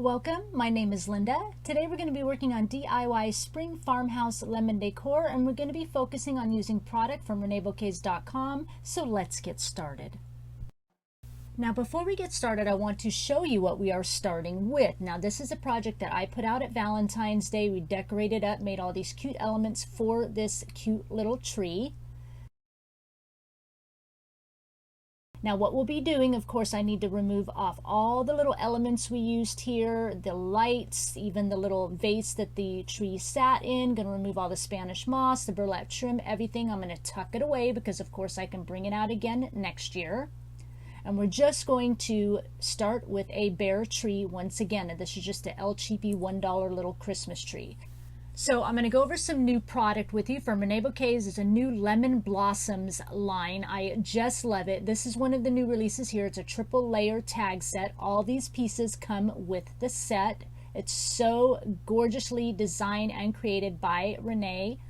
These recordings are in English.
Welcome, my name is Linda. Today we're going to be working on DIY Spring Farmhouse Lemon Decor, and we're going to be focusing on using product from Reneabouquets.com, so let's get started. Now before we get started, I want to show you what we are starting with. Now this is a project that I put out at Valentine's Day. We decorated up, made all these cute elements for this cute little tree. Now what we'll be doing, of course, I need to remove off all the little elements we used here, the lights, even the little vase that the tree sat in. Going to remove all the Spanish moss, the burlap trim, everything. I'm going to tuck it away because, of course, I can bring it out again next year. And we're just going to start with a bare tree once again. And this is just a El Cheapy $1 little Christmas tree. So I'm going to go over some new product with you from Reneabouquets. It's a new Lemon Blossoms line. I just love it. This is one of the new releases here. It's a triple layer tag set. All these pieces come with the set. It's so gorgeously designed and created by Renee.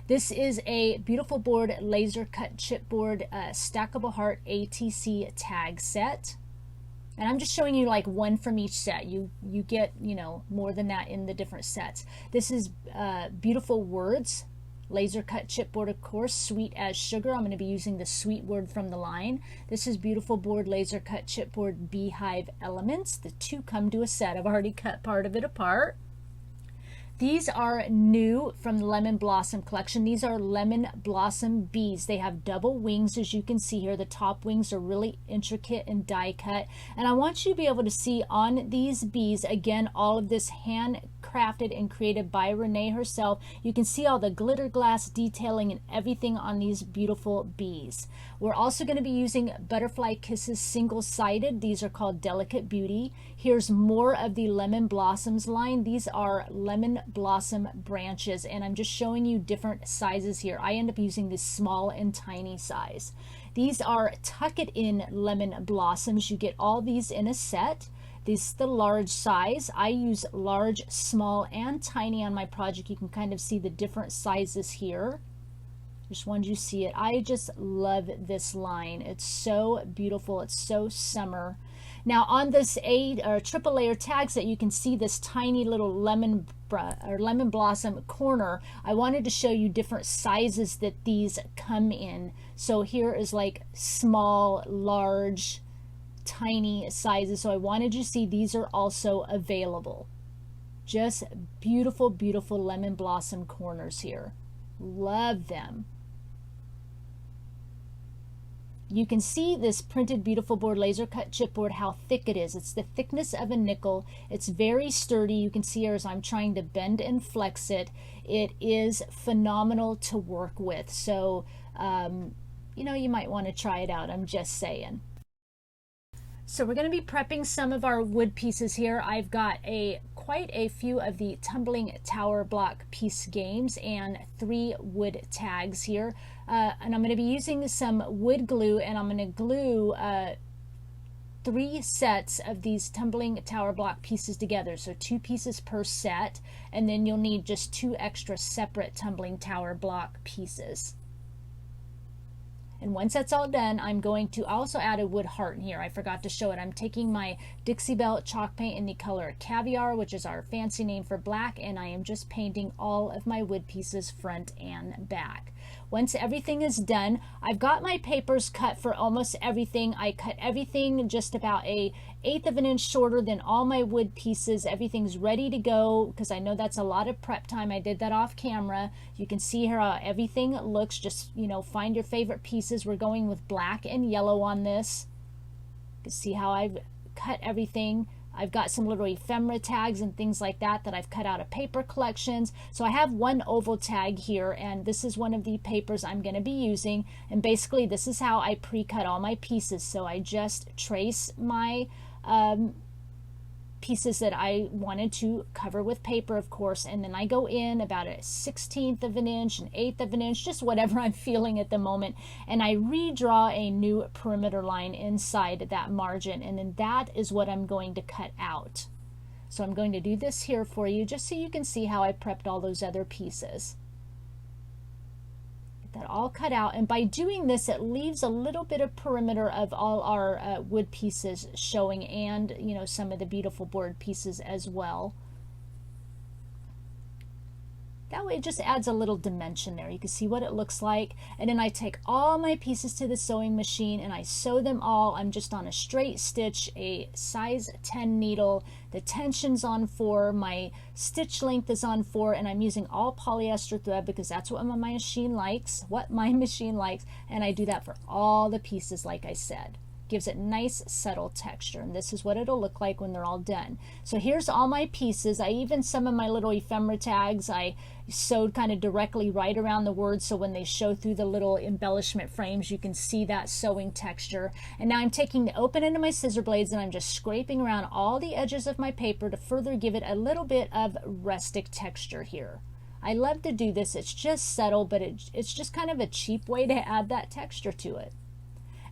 This is a beautiful board, laser cut chipboard, stackable heart ATC tag set. And I'm just showing you like one from each set. You get, more than that in the different sets. This is Beautiful Words, laser cut chipboard, of course, sweet as sugar. I'm going to be using the sweet word from the line. This is Beautiful Board, laser cut chipboard, Beehive Elements. The two come to a set. I've already cut part of it apart. These are new from the Lemon Blossom collection. These are Lemon Blossom bees. They have double wings, as you can see here. The top wings are really intricate and die cut. And I want you to be able to see on these bees, again, all of this handcrafted and created by Renee herself. You can see all the glitter glass detailing and everything on these beautiful bees. We're also going to be using Butterfly Kisses single-sided. These are called Delicate Beauty. Here's more of the Lemon Blossoms line. These are Lemon Blossom branches, and I'm just showing you different sizes here. I end up using this small and tiny size. These are Tuck It In Lemon Blossoms. You get all these in a set. This is the large size. I use large, small, and tiny on my project. You can kind of see the different sizes here. Just wanted you to see it. I just love this line. It's so beautiful. It's so summer. Now on this triple layer tag set, you can see this tiny little lemon blossom corner. I wanted to show you different sizes that these come in. So here is like small, large, tiny sizes. So I wanted you to see these are also available. Just beautiful, beautiful lemon blossom corners here. Love them. You can see this printed Beautiful Board laser cut chipboard, how thick it is. It's the thickness of a nickel. It's very sturdy. You can see here as I'm trying to bend and flex it. It is phenomenal to work with. So, you might want to try it out. I'm just saying. So we're going to be prepping some of our wood pieces here. I've got quite a few of the tumbling tower block piece games and 3 wood tags here. And I'm going to be using some wood glue, and I'm going to glue 3 sets of these tumbling tower block pieces together. So 2 pieces per set, and then you'll need just 2 extra separate tumbling tower block pieces. And once that's all done, I'm going to also add a wood heart in here. I forgot to show it. I'm taking my Dixie Belle chalk paint in the color Caviar, which is our fancy name for black, and I am just painting all of my wood pieces front and back. Once everything is done, I've got my papers cut for almost everything. I cut everything just about 1/8 of an inch shorter than all my wood pieces. Everything's ready to go because I know that's a lot of prep time. I did that off camera. You can see here how everything looks. Just, find your favorite pieces. We're going with black and yellow on this. You can see how I've cut everything. I've got some little ephemera tags and things like that I've cut out of paper collections. So I have one oval tag here, and this is one of the papers I'm going to be using. And basically this is how I pre-cut all my pieces. So I just trace my pieces that I wanted to cover with paper, of course, and then I go in about 1/16 of an inch, 1/8 of an inch, just whatever I'm feeling at the moment, and I redraw a new perimeter line inside that margin, and then that is what I'm going to cut out. So I'm going to do this here for you just so you can see how I prepped all those other pieces. that all cut out, and by doing this it leaves a little bit of perimeter of all our wood pieces showing, and you know, some of the beautiful board pieces as well. That way it just adds a little dimension there. You can see what it looks like. And then I take all my pieces to the sewing machine and I sew them all. I'm just on a straight stitch, a size 10 needle. The tension's on 4, my stitch length is on 4, and I'm using all polyester thread because that's what my machine likes, and I do that for all the pieces like I said. Gives it nice subtle texture, and this is what it'll look like when they're all done. So here's all my pieces. I even, some of my little ephemera tags I sewed kind of directly right around the words, so when they show through the little embellishment frames you can see that sewing texture. And now I'm taking the open end of my scissor blades and I'm just scraping around all the edges of my paper to further give it a little bit of rustic texture here. I love to do this. It's just subtle, but it's just kind of a cheap way to add that texture to it.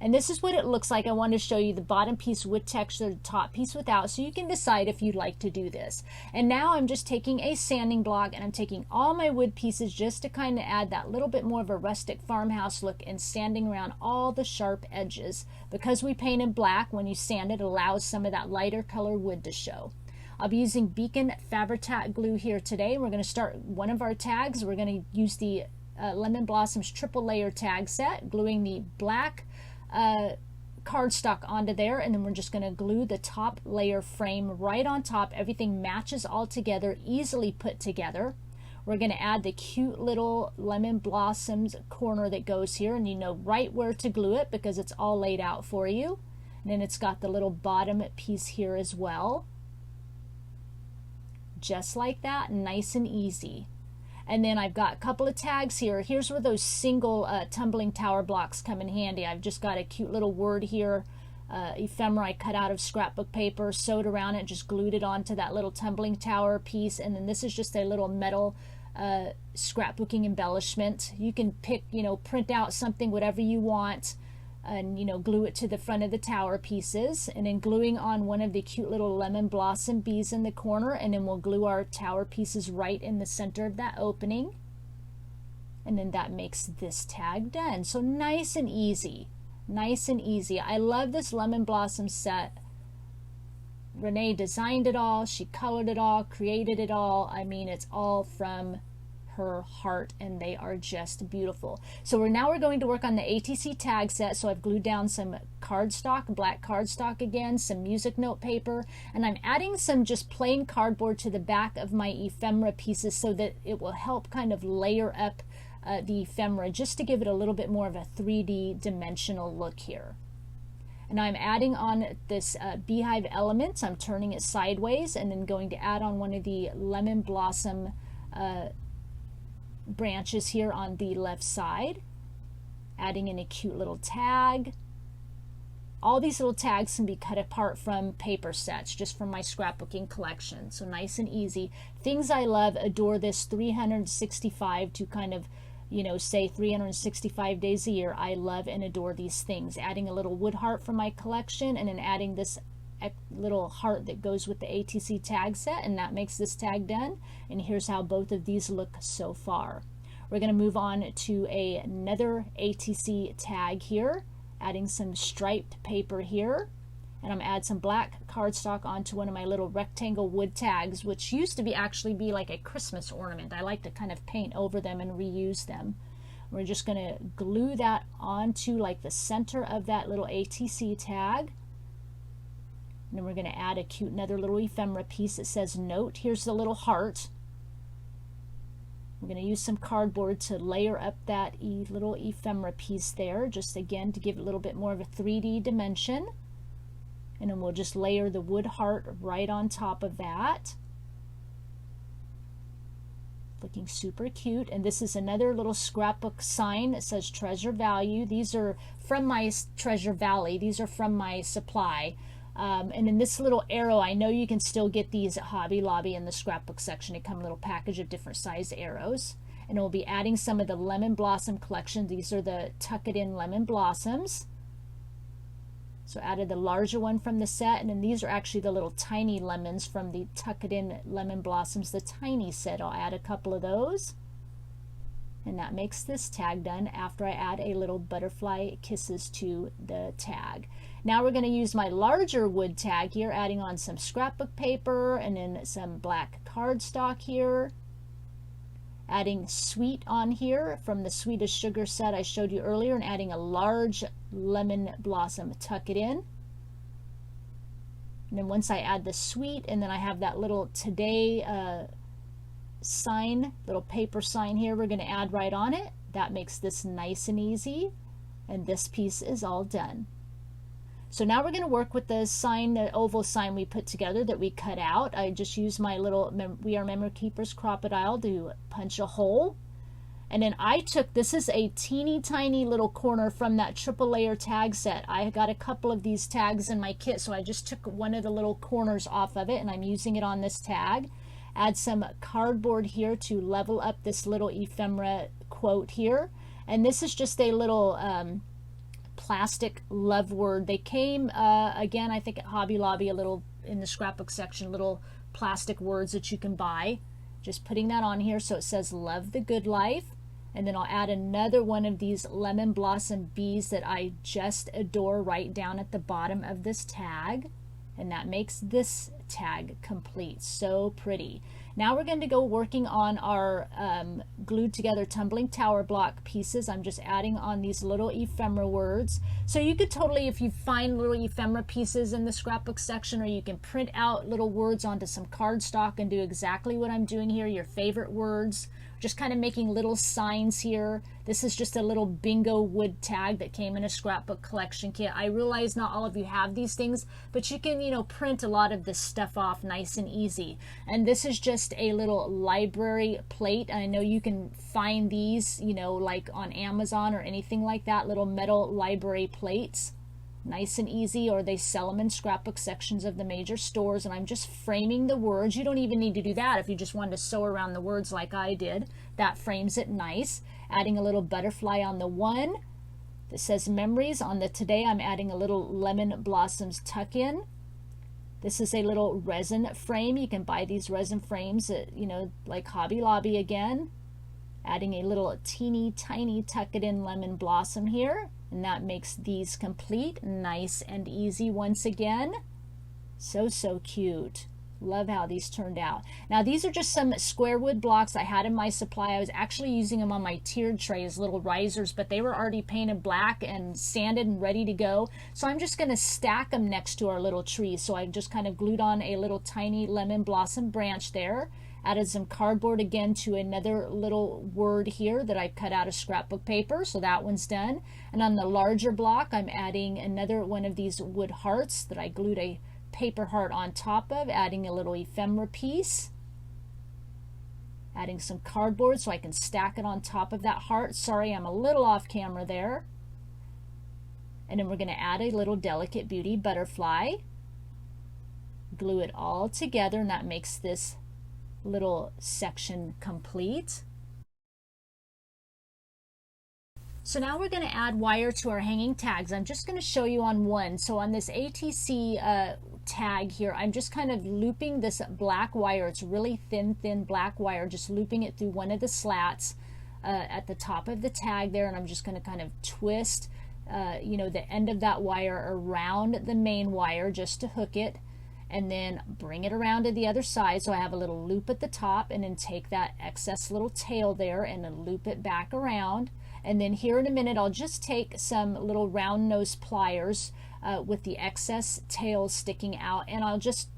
And this is what it looks like. I wanted to show you the bottom piece with texture, the top piece without, so you can decide if you'd like to do this. And now I'm just taking a sanding block and I'm taking all my wood pieces just to kind of add that little bit more of a rustic farmhouse look, and sanding around all the sharp edges. Because we painted black, when you sand it, allows some of that lighter color wood to show. I'll be using Beacon Fabri-Tac glue here today. We're going to start one of our tags. We're going to use the Lemon Blossoms triple layer tag set, gluing the black cardstock onto there, and then we're just going to glue the top layer frame right on top. Everything matches all together, easily put together. We're going to add the cute little lemon blossoms corner that goes here, and you know right where to glue it because it's all laid out for you. And then it's got the little bottom piece here as well. Just like that, nice and easy. And then I've got a couple of tags here. Here's where those single tumbling tower blocks come in handy. I've just got a cute little word here, ephemera I cut out of scrapbook paper, sewed around it, just glued it onto that little tumbling tower piece. And then this is just a little metal scrapbooking embellishment. You can pick, you know, print out something, whatever you want, and you know, glue it to the front of the tower pieces, and then gluing on one of the cute little lemon blossom bees in the corner, and then we'll glue our tower pieces right in the center of that opening, and then that makes this tag done. So nice and easy, nice and easy. I love this lemon blossom set. Renee designed it all, she colored it all, created it all. I mean, it's all from her heart, and they are just beautiful. So we're going to work on the ATC tag set. So I've glued down some cardstock, black cardstock again, some music note paper, and I'm adding some just plain cardboard to the back of my ephemera pieces so that it will help kind of layer up the ephemera, just to give it a little bit more of a 3D dimensional look here. And I'm adding on this beehive element. I'm turning it sideways and then going to add on one of the lemon blossom branches here on the left side, adding in a cute little tag. All these little tags can be cut apart from paper sets, just from my scrapbooking collection. So nice and easy. Things I love, adore this 365 to kind of, you know, say 365 days a year. I love and adore these things. Adding a little wood heart from my collection, and then adding this little heart that goes with the ATC tag set, and that makes this tag done. And here's how both of these look so far. We're going to move on to another ATC tag here, adding some striped paper here, and I'm going to add some black cardstock onto one of my little rectangle wood tags, which used to actually be like a Christmas ornament. I like to kind of paint over them and reuse them. We're just going to glue that onto like the center of that little ATC tag. And then we're going to add a cute another little ephemera piece that says note. Here's the little heart. We're going to use some cardboard to layer up that little ephemera piece there, just again to give it a little bit more of a 3D dimension. And then we'll just layer the wood heart right on top of that. Looking super cute. And this is another little scrapbook sign that says Treasure Value. These are from my Treasure Valley. These are from my supply. And in this little arrow, I know you can still get these at Hobby Lobby in the scrapbook section. They come in a little package of different size arrows. And we'll be adding some of the Lemon Blossom collection. These are the Tuck It In Lemon Blossoms. So added the larger one from the set, and then these are actually the little tiny lemons from the Tuck It In Lemon Blossoms, the tiny set. I'll add a couple of those. And that makes this tag done after I add a little butterfly kisses to the tag. Now we're going to use my larger wood tag here, adding on some scrapbook paper and then some black cardstock here. Adding sweet on here from the Sweetest Sugar set I showed you earlier, and adding a large lemon blossom. Tuck it in. And then once I add the sweet, and then I have that little today sign, little paper sign here we're going to add right on it. That makes this nice and easy, and this piece is all done. So now we're going to work with the sign, the oval sign we put together that we cut out. I just used my little We Are Memory Keepers crocodile to punch a hole. And then I took, this is a teeny tiny little corner from that triple layer tag set. I got a couple of these tags in my kit, so I just took one of the little corners off of it and I'm using it on this tag. Add some cardboard here to level up this little ephemera quote here. And this is just a little plastic love word. They came, again, I think at Hobby Lobby, a little in the scrapbook section, little plastic words that you can buy. Just putting that on here so it says love the good life. And then I'll add another one of these lemon blossom bees that I just adore right down at the bottom of this tag. And that makes this tag complete. So pretty. Now we're going to go working on our glued together tumbling tower block pieces. I'm just adding on these little ephemera words. So you could totally, if you find little ephemera pieces in the scrapbook section, or you can print out little words onto some cardstock and do exactly what I'm doing here, your favorite words. Just kind of making little signs here. This is just a little bingo wood tag that came in a scrapbook collection kit. I realize not all of you have these things, but you can, print a lot of this stuff off nice and easy. And this is just a little library plate. I know you can find these, like on Amazon or anything like that, little metal library plates. Nice and easy, or they sell them in scrapbook sections of the major stores. And I'm just framing the words. You don't even need to do that if you just wanted to sew around the words like I did. That frames it nice. Adding a little butterfly on the one that says memories. On the today, I'm adding a little lemon blossoms tuck in. This is a little resin frame. You can buy these resin frames at, like Hobby Lobby again. Adding a little teeny tiny tuck it in lemon blossom here. And that makes these complete, nice and easy once again. So cute. Love how these turned out. Now these are just some square wood blocks I had in my supply. I was actually using them on my tiered tray as little risers, but they were already painted black and sanded and ready to go. So I'm just going to stack them next to our little tree. So I just kind of glued on a little tiny lemon blossom branch there. Added some cardboard again to another little word here that I cut out of scrapbook paper, so that one's done. And on the larger block, I'm adding another one of these wood hearts that I glued a paper heart on top of, adding a little ephemera piece. Adding some cardboard so I can stack it on top of that heart. Sorry, I'm a little off camera there. And then we're going to add a little delicate beauty butterfly. Glue it all together, and that makes this little section complete. So now we're going to add wire to our hanging tags. I'm just going to show you on one. So on this ATC tag here, I'm just kind of looping this black wire. It's really thin black wire, just looping it through one of the slats at the top of the tag there, and I'm just going to kind of twist the end of that wire around the main wire just to hook it, and then bring it around to the other side. So I have a little loop at the top, and then take that excess little tail there and then loop it back around. And then here in a minute, I'll just take some little round nose pliers with the excess tail sticking out, and I'll just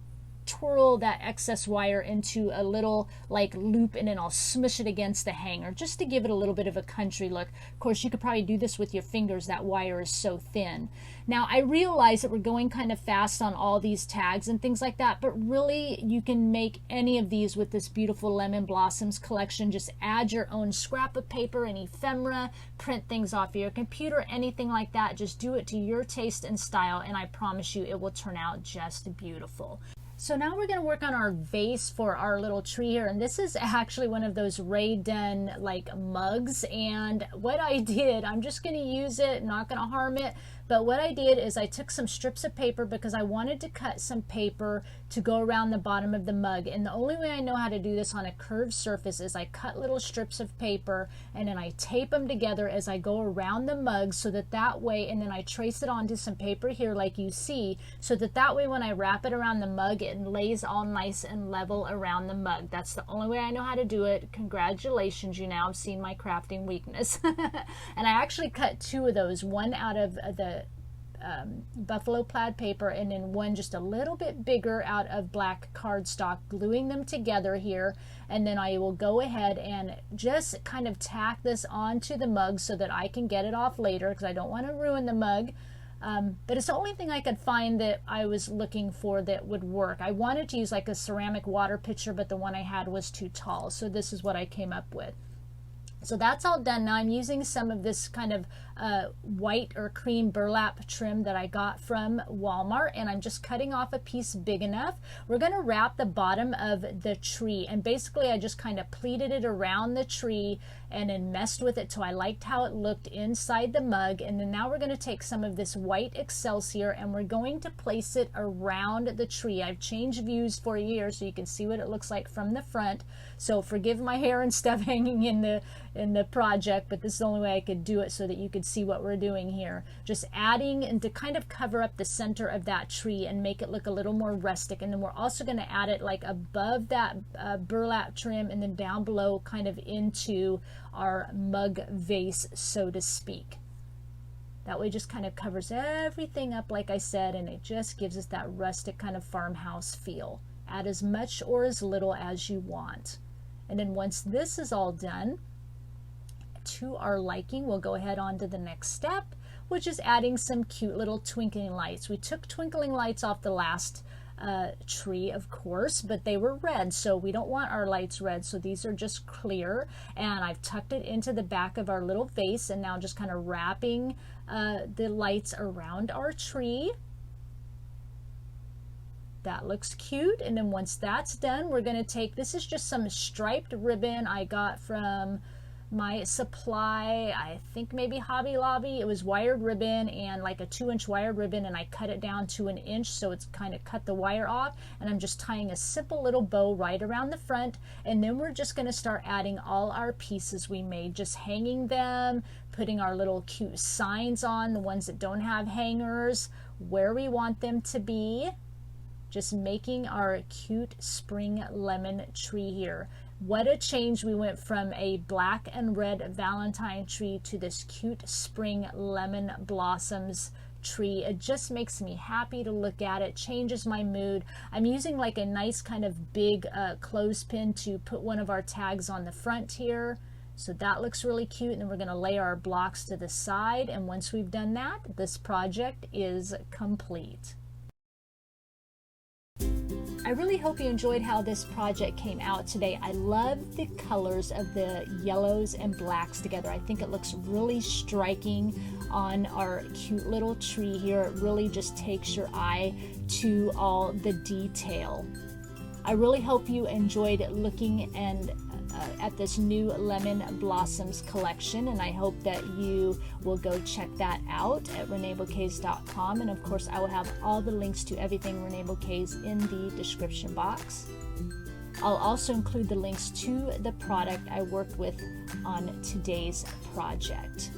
twirl that excess wire into a little like loop, and then I'll smush it against the hanger just to give it a little bit of a country look. Of course, you could probably do this with your fingers. That wire is so thin. Now I realize that we're going kind of fast on all these tags and things like that, but really you can make any of these with this beautiful Lemon Blossoms collection. Just add your own scrap of paper and ephemera, print things off your computer, anything like that. Just do it to your taste and style, and I promise you it will turn out just beautiful. So now we're going to work on our vase for our little tree here, and this is actually one of those Rae Dunn like mugs. And what I did, I'm just going to use it, not going to harm it, But what I did is I took some strips of paper because I wanted to cut some paper to go around the bottom of the mug. And the only way I know how to do this on a curved surface is I cut little strips of paper and then I tape them together as I go around the mug, so that way, and then I trace it onto some paper here like you see, so that way when I wrap it around the mug, it lays all nice and level around the mug. That's the only way I know how to do it. Congratulations, you now have seen my crafting weakness. And I actually cut 2 of those, one out of the buffalo plaid paper and then one just a little bit bigger out of black cardstock, gluing them together here. And then I will go ahead and just kind of tack this onto the mug so that I can get it off later, because I don't want to ruin the mug. But it's the only thing I could find that I was looking for that would work. I wanted to use like a ceramic water pitcher, but the one I had was too tall, so this is what I came up with. So that's all done. Now I'm using some of this kind of white or cream burlap trim that I got from Walmart, and I'm just cutting off a piece big enough. We're going to wrap the bottom of the tree, and basically I just kind of pleated it around the tree and then messed with it till I liked how it looked inside the mug. And then now we're going to take some of this white Excelsior and we're going to place it around the tree. I've changed views for you here so you can see what it looks like from the front. So forgive my hair and stuff hanging in the project, but this is the only way I could do it so that you could see what we're doing here. Just adding and to kind of cover up the center of that tree and make it look a little more rustic. And then we're also going to add it like above that burlap trim and then down below kind of into our mug vase, so to speak. That way just kind of covers everything up like I said, and it just gives us that rustic kind of farmhouse feel. Add as much or as little as you want. And then once this is all done to our liking, we'll go ahead on to the next step, which is adding some cute little twinkling lights. We took twinkling lights off the last tree, of course, but they were red, so we don't want our lights red, so these are just clear. And I've tucked it into the back of our little vase, and now just kind of wrapping the lights around our tree. That looks cute. And then once that's done, we're going to take, this is just some striped ribbon I got from my supply, I think maybe Hobby Lobby. It was wired ribbon and like a 2-inch wired ribbon, and I cut it down to 1 inch, so it's kind of cut the wire off, and I'm just tying a simple little bow right around the front. And then we're just going to start adding all our pieces we made, just hanging them, putting our little cute signs on, the ones that don't have hangers, where we want them to be. Just making our cute spring lemon tree here. What a change. We went from a black and red Valentine tree to this cute spring lemon blossoms tree. It just makes me happy to look at it, changes my mood. I'm using like a nice kind of big clothespin to put one of our tags on the front here. So that looks really cute. And then we're going to lay our blocks to the side. And once we've done that, this project is complete. I really hope you enjoyed how this project came out today. I love the colors of the yellows and blacks together. I think it looks really striking on our cute little tree here. It really just takes your eye to all the detail. I really hope you enjoyed looking at this new lemon blossoms collection, and I hope that you will go check that out at reneabouquets.com. And of course I will have all the links to everything Reneabouquets in the description box. I'll also include the links to the product I worked with on today's project.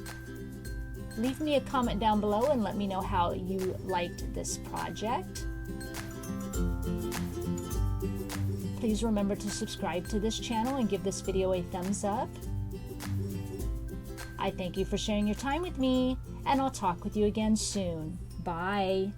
Leave me a comment down below and let me know how you liked this project. Please remember to subscribe to this channel and give this video a thumbs up. I thank you for sharing your time with me, and I'll talk with you again soon. Bye.